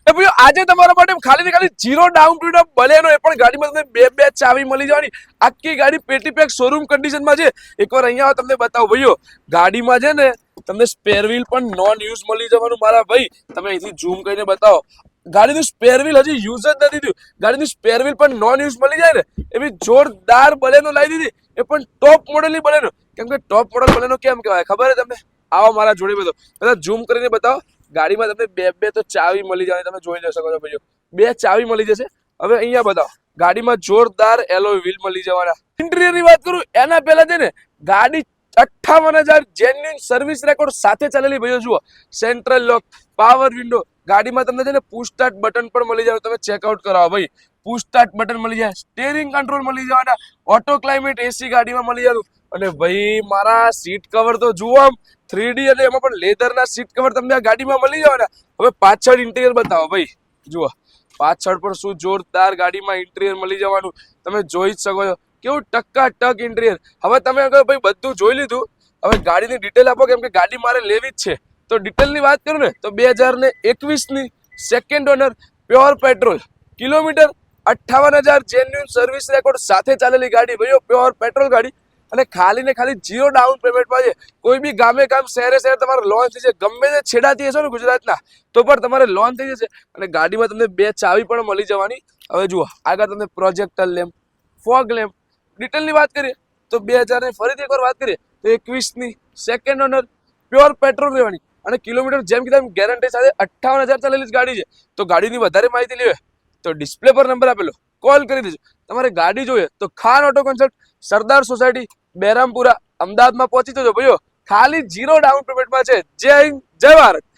એ ભાઈઓ આજે તમારા માટે ખાલી ને ખાલી 0 ડાઉન પેમેન્ટ બલેનો, એ પણ ગાડીમાં તમને બે ચાવી મળી જવાની. આખી ગાડી પેટી પેક શોરૂમ કન્ડિશનમાં છે. એકવાર અહીંયા તમને બતાવો ભાઈઓ, ગાડીમાં છે ને તમને સ્પેર વ્હીલ પણ નોન યુઝ મળી જવાનું મારા ભાઈ. તમે અહીંથી ઝૂમ કરીને બતાવો, ગાડીનું સ્પેર વ્હીલ હજી યુઝ જ નથી થયું, ગાડીનું સ્પેર વ્હીલ પણ નોન યુઝ મળી જાય ને એવી જોરદાર બલેનો લાવી દીધી, એ પણ ટોપ મોડેલની બલેનો. કેમ કે ટોપ મોડેલ બલેનો કેમ કહેવાય ખબર છે તમને? આવો મારા જોડે બધા ઝૂમ કરીને બતાવો. ગાડીમાં તમને બે તો ચાવી મળી જાય, તમે જોઈ શકો છો ભાઈઓ, બે ચાવી મળી જશે. હવે અહીંયા બતાવો, ગાડીમાં જોરદાર એલોય વ્હીલ મળી જવાના. ઇન્ટિરિયર ની વાત કરું એના પહેલા છે ને ગાડી 58,000 જેન્યુઇન સર્વિસ રેકોર્ડ સાથે ચાલેલી ભાઈઓ. જુઓ, સેન્ટ્રલ લોક, પાવર વિન્ડો, ગાડીમાં તમને છે ને પુશ સ્ટાર્ટ બટન પણ મળી જાય, તમે ચેકઆઉટ કરાવો ભાઈ. પુશ સ્ટાર્ટ બટન મળી જાય, સ્ટીયરિંગ કંટ્રોલ મળી જવાના, ઓટો ક્લાઇમેટ એસી ગાડીમાં મળી જવાનું. અને ભાઈ મારા સીટ કવર તો જુઓ, આમ 3D અને એમાં પણ લેધરના સીટ કવર તમને આ ગાડીમાં મળી જવાના. હવે પાછળ ઇન્ટિરિયર બતાવો ભાઈ. જુઓ પાછળ પણ શું જોરદાર ગાડીમાં ઇન્ટિરિયર મળી જવાનું, તમે જોઈ જ શકો છો કેવું ટકાટક ઇન્ટિરિયર. હવે તમે અગર ભાઈ બધું જોઈ લીધું, હવે ગાડીની ડિટેલ આપો, કેમ કે ગાડી મારે લેવી જ છે. તો ડિટેલની વાત કરું ને તો 2021ની second owner, pure petrol, kilometre 58,000 genuine service record સાથે ચાલેલી ગાડી ભાઈઓ, પ્યોર પેટ્રોલ ગાડી. અને ખાલી ને ખાલી 0 ડાઉન પેમેન્ટમાં છે. કોઈ બી ગામે શહેરે તમારે લોન થઈ જશે, ગમે તે છેડાથી હશો ને ગુજરાતના તો પણ તમારે લોન થઈ જશે. અને ગાડીમાં તમને બે ચાવી પણ મળી જવાની. હવે જુઓ આગળ તમને પ્રોજેક્ટર લેમ્પ, ફોગ લેમ્પ, ડિટેલની વાત કરીએ તો 2000 ની ફરીથી એકવાર વાત કરીએ તો 21ની સેકન્ડ ઓનર, પ્યોર પેટ્રોલ રહેવાની. અને કિલોમીટર જેમ કીધા ગેરંટી સાથે 58,000 ચાલેલી જ ગાડી છે. તો ગાડીની વધારે માહિતી લેવી તો ડિસ્પ્લે પર નંબર આપેલો, કોલ કરી દેજો. તમારે ગાડી જોઈએ તો Khan auto consult, Sardar society, Behrampura, અમદાવાદમાં પહોંચી જજો ભાઈઓ. ખાલી 0 ડાઉન પેમેન્ટમાં છે. જય હિન્દ, જય ભારત.